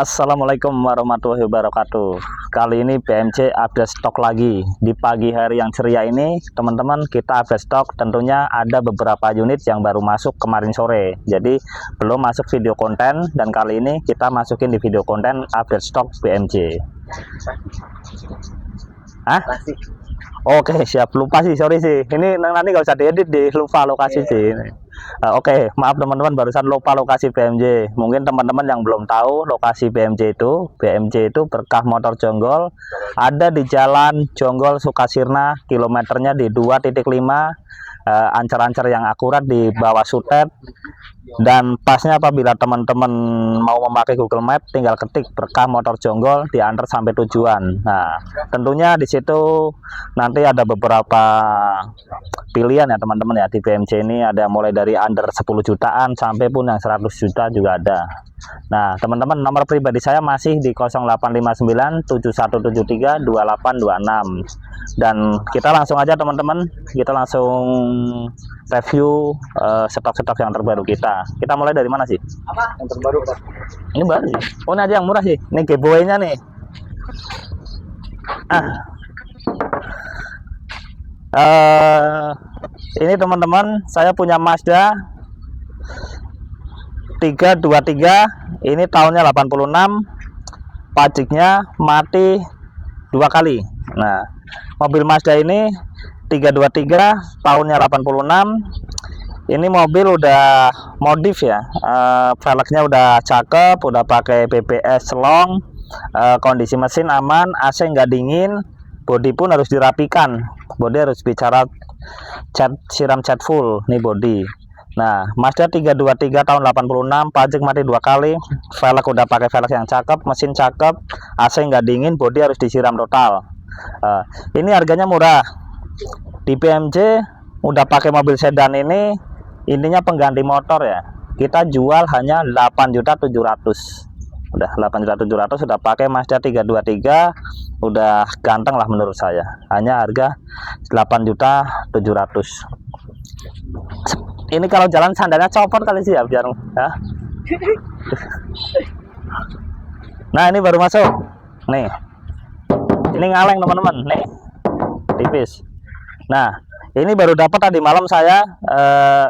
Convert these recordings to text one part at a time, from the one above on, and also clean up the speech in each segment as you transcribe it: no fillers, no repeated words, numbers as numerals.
Assalamualaikum warahmatullahi wabarakatuh. Kali ini BMC update stok lagi. Di pagi hari yang ceria ini, teman-teman, kita update stok. Tentunya ada beberapa unit yang baru masuk kemarin sore. Jadi belum masuk video konten, dan kali ini kita masukin di video konten update stok BMC. Hah? Oke, siap. Lupa sih, sorry sih. Ini nanti nggak usah diedit deh, lupa lokasi sih. Oke, maaf teman-teman, barusan lupa lokasi BMJ. Mungkin teman-teman yang belum tahu lokasi BMJ itu Berkah Motor Jonggol, ada di Jalan Jonggol Sukasirna, kilometernya di 2.5, ancar-ancar yang akurat di bawah Sutet. Dan pasnya apabila teman-teman mau memakai Google Map, tinggal ketik Berkah Motor Jonggol, diantar sampai tujuan. Nah, tentunya di situ nanti ada beberapa pilihan ya teman-teman ya. Di BMC ini ada mulai dari under 10 jutaan sampai pun yang 100 juta juga ada. Nah, teman-teman, nomor pribadi saya masih di 085971732826. Dan kita langsung aja teman-teman, kita langsung review stok-stok yang terbaru kita. Kita mulai dari mana sih? Apa? Yang terbaru, Pak. Ini baru sih. Oh, ini aja yang murah sih. Ini giveaway-nya nih. Ini teman-teman, saya punya Mazda 323. Ini tahunnya 86. Pajaknya mati 2 kali. Nah, mobil Mazda ini 323 tahunnya 86. Ini mobil udah modif ya, velgnya udah cakep, udah pakai BBS long, kondisi mesin aman, AC nggak dingin, bodi pun harus dirapikan, bodi harus bicara siram cat full nih bodi. Nah, Mazda 323 tahun 86, pajak mati 2 kali, velg udah pakai velg yang cakep, mesin cakep, AC nggak dingin, bodi harus disiram total. Ini harganya murah. Di BMC udah pakai mobil sedan ini, intinya pengganti motor ya. Kita jual hanya 8.700.000. Udah 8.700.000 sudah pakai Mazda 323, udah ganteng lah menurut saya. Hanya harga 8.700.000. Ini kalau jalan sandalnya copot kali sih ya biar ya. Nah, ini baru masuk. Nih. Ini ngaleng teman-teman, nih. Tipis. Nah, ini baru dapat tadi malam saya.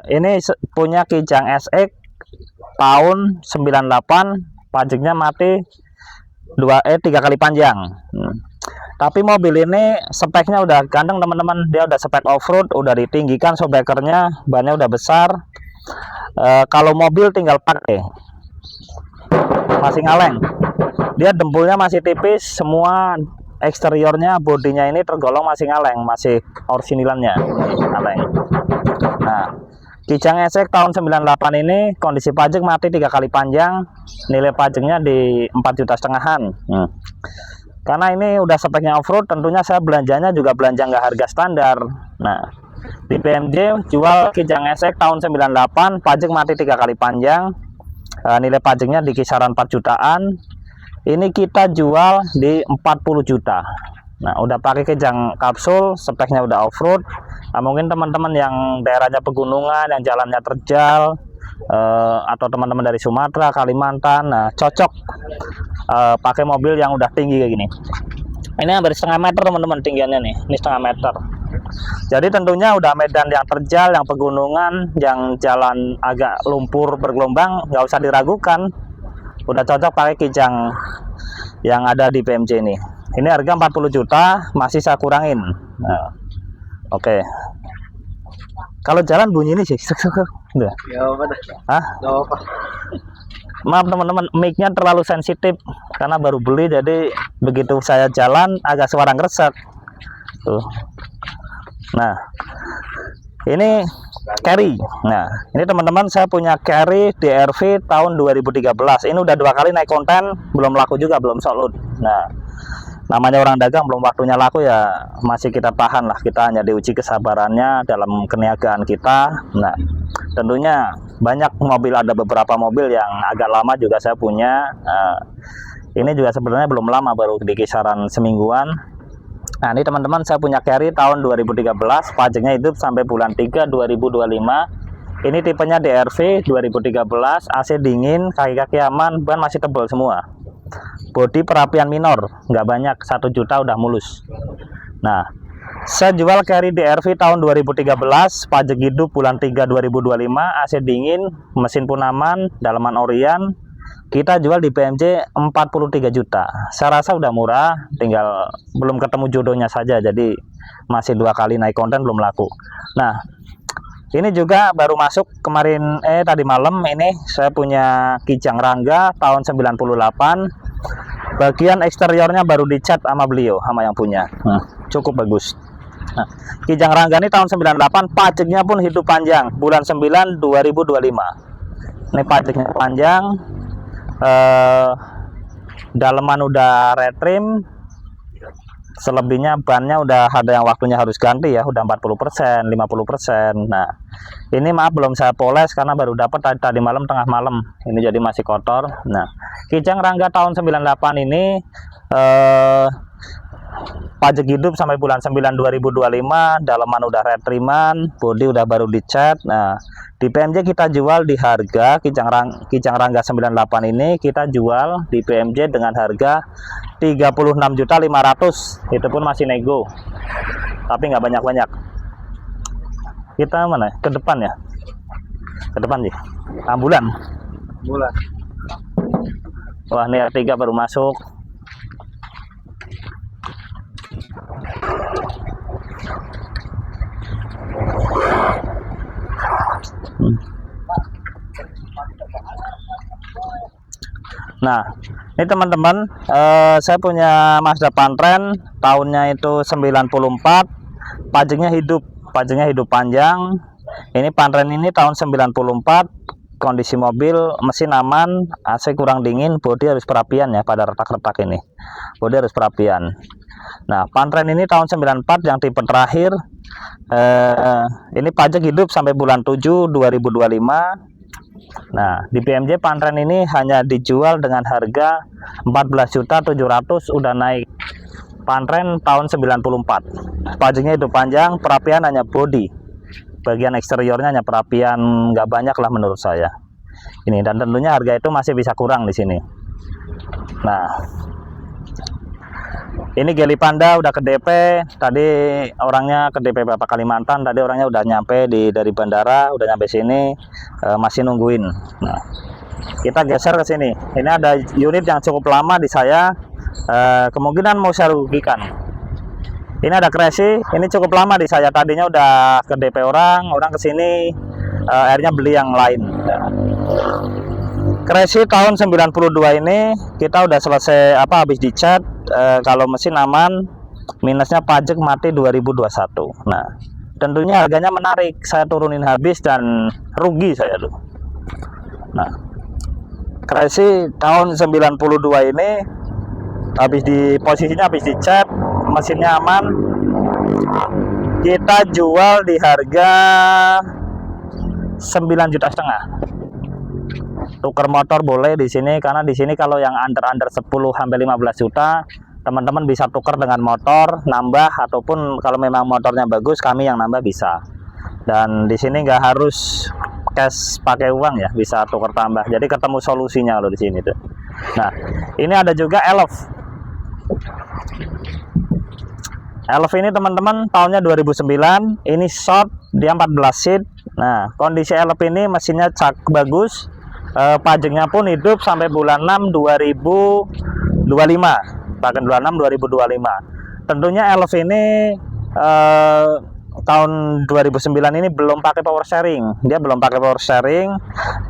Ini punya Kijang SX tahun 98, pajaknya mati 3 kali panjang. Tapi mobil ini speknya udah ganteng teman-teman. Dia udah spek off-road, udah ditinggikan shockbreakernya, bannya udah besar. Kalau mobil tinggal pakai. Masih ngaleng. Dia dempulnya masih tipis, semua eksteriornya, bodinya ini tergolong masih ngaleng, masih orsinilannya ngaleng. Nah, Kijang SX tahun 98 ini kondisi pajak mati 3 kali panjang, nilai pajaknya di 4,5 jutaan. Karena ini udah speknya off-road, tentunya saya belanjanya juga belanja nggak harga standar. Nah, di BMJ jual Kijang SX tahun 98, pajak mati 3 kali panjang, nilai pajaknya di kisaran 4 jutaan. Ini kita jual di 40 juta. Nah, udah pakai Kijang kapsul, speknya udah off-road. Nah, mungkin teman-teman yang daerahnya pegunungan, yang jalannya terjal, atau teman-teman dari Sumatera, Kalimantan, nah cocok pakai mobil yang udah tinggi kayak gini. Ini hampir setengah meter teman-teman tinggiannya nih. Ini setengah meter. Jadi tentunya udah medan yang terjal, yang pegunungan, yang jalan agak lumpur bergelombang, nggak usah diragukan. Udah cocok pakai Kijang yang ada di BMC ini. Ini harga 40 juta, masih saya kurangin. Nah, oke. Kalau jalan bunyi ini sih. Udah. Ya apa dah? Hah? Gak apa. Maaf teman-teman, mic-nya terlalu sensitif karena baru beli, jadi begitu saya jalan agak suara ngereset. Tuh. Nah, ini carry. Nah, ini teman-teman, saya punya carry DRV tahun 2013. Ini udah 2 kali naik konten, belum laku juga, belum sold out. Nah, namanya orang dagang, belum waktunya laku ya masih kita tahan lah. Kita hanya diuji kesabarannya dalam keniagaan kita. Nah, tentunya banyak mobil, ada beberapa mobil yang agak lama juga saya punya. Ini juga sebenarnya belum lama, baru di kisaran semingguan. Nah, ini teman-teman, saya punya carry tahun 2013, pajaknya hidup sampai bulan 3 2025. Ini tipenya DRV 2013, AC dingin, kaki-kaki aman, ban masih tebal semua. bodi perapian minor, nggak banyak, 1 juta udah mulus. Nah, saya jual carry DRV tahun 2013, pajak hidup bulan 3 2025, AC dingin, mesin pun aman, dalaman Orion. Kita jual di PMJ 43 juta. Saya rasa udah murah, tinggal belum ketemu jodohnya saja, jadi masih 2 kali naik konten belum laku. Nah, ini juga baru masuk kemarin, tadi malam ini saya punya Kijang Rangga tahun 98. Bagian eksteriornya baru dicat sama beliau, sama yang punya. Cukup bagus. Nah, Kijang Rangga ini tahun 98, pajaknya pun hidup panjang, bulan 9 2025. Ini pajaknya panjang, daleman udah retrim, selebihnya bannya udah ada yang waktunya harus ganti ya, udah 40%, 50%. Nah, ini maaf belum saya poles karena baru dapat tadi malam, tengah malam. Ini jadi masih kotor. Nah, Kijang Rangga tahun 98 ini pajak hidup sampai bulan 9 2025, dalaman udah retriman, bodi udah baru dicat. Nah, di PMJ kita jual di harga Kijang Rangga 98 ini kita jual di PMJ dengan harga 36.500.000. Itu pun masih nego, tapi nggak banyak-banyak. Kita mana? Ke depan ya? Ke depan sih. Ambulan. Wah, ini R3 baru masuk. Nah, ini teman-teman, saya punya Mazda Pantren, tahunnya itu 94, pajaknya hidup panjang. Ini Pantren ini tahun 94, kondisi mobil, mesin aman, AC kurang dingin, bodi harus perapian ya, pada retak-retak ini, bodi harus perapian. Nah, Pantren ini tahun 94 yang tipe terakhir. Ini pajak hidup sampai bulan 7 2025. Nah, di PMJ Pantren ini hanya dijual dengan harga 14.700.000, udah naik. Pantren tahun 94. Pajaknya hidup panjang, perapian hanya bodi. Bagian eksteriornya hanya perapian, nggak banyak lah menurut saya. Ini, dan tentunya harga itu masih bisa kurang di sini. Nah, ini Geli Panda udah ke DP, tadi orangnya ke DP Bapak Kalimantan, tadi orangnya udah nyampe dari bandara, udah nyampe sini, masih nungguin. Nah, kita geser ke sini. Ini ada unit yang cukup lama di saya, kemungkinan mau saya rugikan. Ini ada Crazy, ini cukup lama di saya, tadinya udah ke DP orang ke sini, akhirnya beli yang lain. Nah, Crazy tahun 92 ini kita udah selesai habis dicat. Kalau mesin aman, minusnya pajak mati 2021. Nah, tentunya harganya menarik, saya turunin habis dan rugi saya tuh. Nah, Crazy tahun 92 ini posisinya habis dicat, mesinnya aman, kita jual di harga 9,5 juta. Tuker motor boleh di sini, karena di sini kalau yang under 10 sampai 15 juta teman-teman bisa tuker dengan motor nambah, ataupun kalau memang motornya bagus kami yang nambah bisa. Dan di sini nggak harus cash pakai uang ya, bisa tuker tambah. Jadi ketemu solusinya kalau di sini tuh. Nah, ini ada juga Elf. Elf ini teman-teman tahunnya 2009, ini short, dia 14 seat. Nah, kondisi Elf ini mesinnya bagus. Pajaknya pun hidup sampai bulan 6 2025, bahkan bulan 6 2025. Tentunya Elf ini tahun 2009 ini belum pakai power steering, dia belum pakai power steering,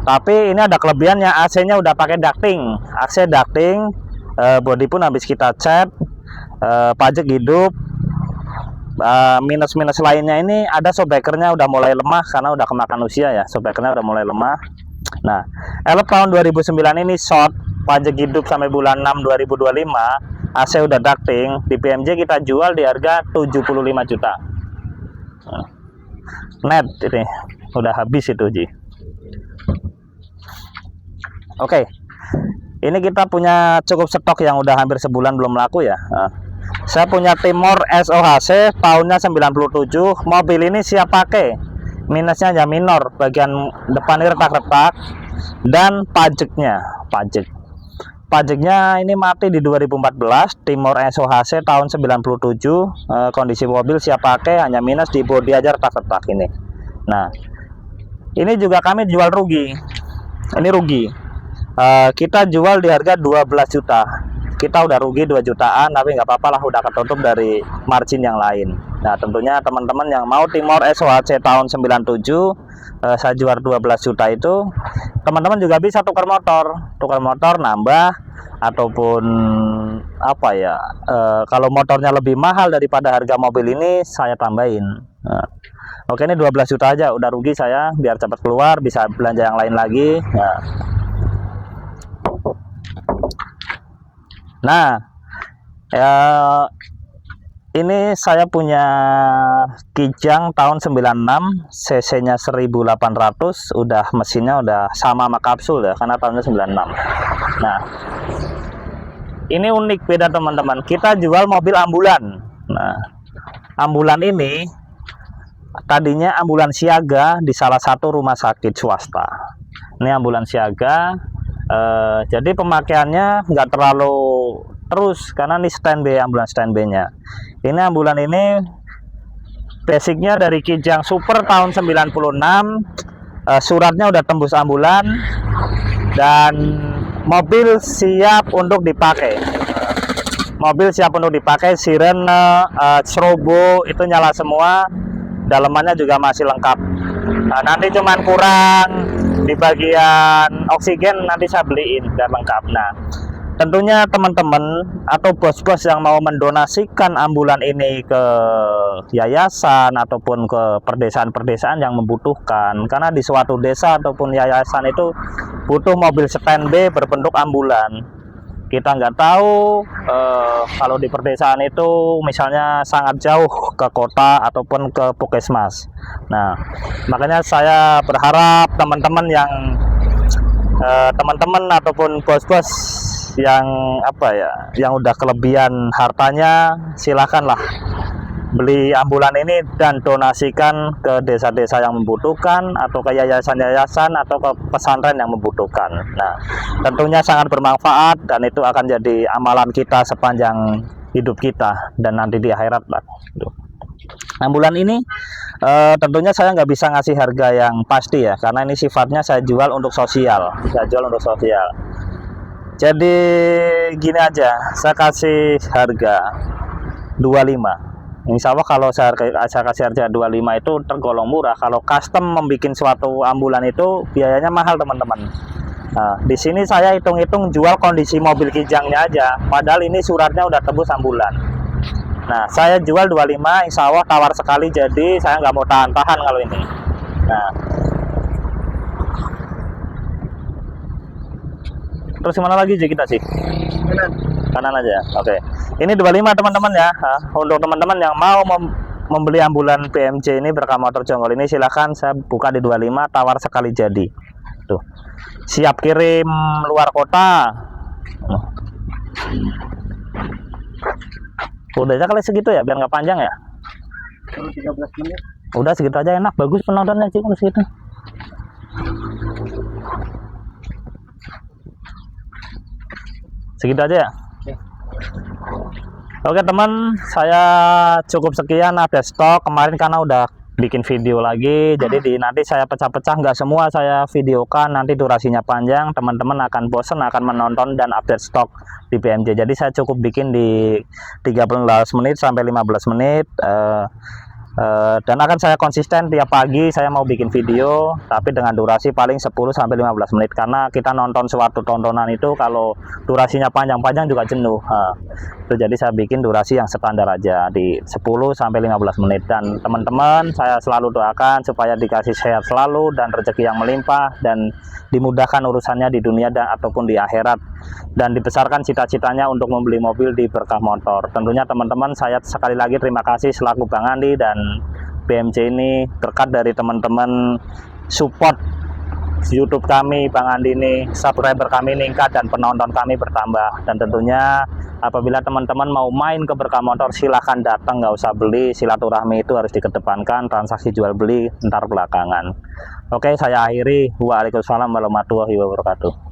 tapi ini ada kelebihannya, AC-nya udah pakai ducting, AC ducting, bodi pun habis kita cat, pajak hidup. Minus-minus lainnya ini ada shockbreakernya udah mulai lemah karena udah kemakan usia ya, shockbreakernya udah mulai lemah. Nah, Elf tahun 2009 ini short, pajak hidup sampai bulan 6 2025, AC udah ducting, di PMJ kita jual di harga 75 juta. Net ini udah habis itu, Ji. Oke. Ini kita punya cukup stok yang udah hampir sebulan belum laku ya. Saya punya Timor SOHC tahunnya 97. Mobil ini siap pakai. Minusnya hanya minor, bagian depan ini retak-retak, dan pajak pajaknya ini mati di 2014, Timor SOHC tahun 97. Kondisi mobil siap pakai, hanya minus di bodi aja retak-retak ini. Nah, ini juga kami jual rugi. Ini rugi. Kita jual di harga 12 juta. Kita udah rugi 2 jutaan, tapi nggak apa-apa lah, udah ketutup dari margin yang lain. Nah, tentunya teman-teman yang mau Timor SOHC tahun 97, saya jual 12 juta itu, teman-teman juga bisa tukar motor nambah, ataupun apa ya, kalau motornya lebih mahal daripada harga mobil ini, saya tambahin. Nah, oke, ini 12 juta aja, udah rugi saya, biar cepat keluar, bisa belanja yang lain lagi. Nah, ini saya punya Kijang tahun 96, cc-nya 1800, udah mesinnya udah sama sama kapsul ya, karena tahunnya 96. Nah, ini unik, beda teman-teman. Kita jual mobil ambulan. Nah, ambulan ini tadinya ambulan siaga di salah satu rumah sakit swasta. Ini ambulan siaga. Jadi pemakaiannya nggak terlalu terus, karena ini standby, ambulan standby-nya. Ini ambulan ini basicnya dari Kijang Super tahun 96, suratnya udah tembus ambulan, dan mobil siap untuk dipakai. Mobil siap untuk dipakai, sirene, strobo itu nyala semua, dalemannya juga masih lengkap. Nah, nanti cuman kurang di bagian oksigen, nanti saya beliin biar lengkap. Nah, tentunya teman-teman atau bos-bos yang mau mendonasikan ambulan ini ke yayasan ataupun ke perdesaan-perdesaan yang membutuhkan, karena di suatu desa ataupun yayasan itu butuh mobil standby berbentuk ambulan. Kita nggak tahu kalau di perdesaan itu misalnya sangat jauh ke kota ataupun ke puskesmas. Nah, makanya saya berharap teman-teman yang teman-teman ataupun bos-bos yang apa ya, yang udah kelebihan hartanya, silakanlah beli ambulan ini dan donasikan ke desa-desa yang membutuhkan, atau ke yayasan-yayasan, atau ke pesantren yang membutuhkan. Nah, tentunya sangat bermanfaat, dan itu akan jadi amalan kita sepanjang hidup kita dan nanti di akhirat lah. Ambulan ini tentunya saya nggak bisa ngasih harga yang pasti ya, karena ini sifatnya saya jual untuk sosial. Jadi gini aja, saya kasih harga 25. Insya Allah kalau saya kasih harga 25 itu tergolong murah. Kalau custom membuat suatu ambulan itu biayanya mahal teman-teman. Nah, di sini saya hitung-hitung jual kondisi mobil Kijangnya aja, padahal ini suratnya udah tembus ambulan. Nah, saya jual 25, insya Allah tawar sekali, jadi saya nggak mau tahan-tahan kalau ini. Nah, terus kemana lagi sih kita sih? Kanan aja. Oke. Ini 25 teman-teman ya. Untuk teman-teman yang mau membeli ambulan PMC ini berkah motor Jonggol ini, silahkan, saya buka di 25, tawar sekali jadi. Tuh. Siap kirim luar kota. Udah aja kali segitu ya, biar nggak panjang ya. 13 menit. Udah segitu aja, enak, bagus penontonnya sih kalau segitu. Segitu aja ya. Oke teman, saya cukup sekian update stok kemarin, karena udah bikin video lagi, jadi nanti saya pecah-pecah, nggak semua saya videokan, nanti durasinya panjang, teman-teman akan bosen akan menonton dan update stok di PMJ. Jadi saya cukup bikin di 13 menit sampai 15 menit, dan akan saya konsisten tiap pagi saya mau bikin video, tapi dengan durasi paling 10 sampai 15 menit, karena kita nonton suatu tontonan itu kalau durasinya panjang-panjang juga jenuh. Jadi saya bikin durasi yang standar aja di 10 sampai 15 menit, dan teman-teman saya selalu doakan supaya dikasih sehat selalu dan rezeki yang melimpah, dan dimudahkan urusannya di dunia dan ataupun di akhirat, dan dibesarkan cita-citanya untuk membeli mobil di Berkah Motor. Tentunya teman-teman, saya sekali lagi terima kasih selaku Bang Andi dan BMC ini, berkat dari teman-teman support YouTube kami, Bang Andi ini, subscriber kami meningkat dan penonton kami bertambah. Dan tentunya apabila teman-teman mau main ke Berkah Motor, silahkan datang, nggak usah beli. Silaturahmi itu harus dikedepankan, transaksi jual beli ntar belakangan. Oke, saya akhiri. Waalaikumsalam warahmatullahi wabarakatuh.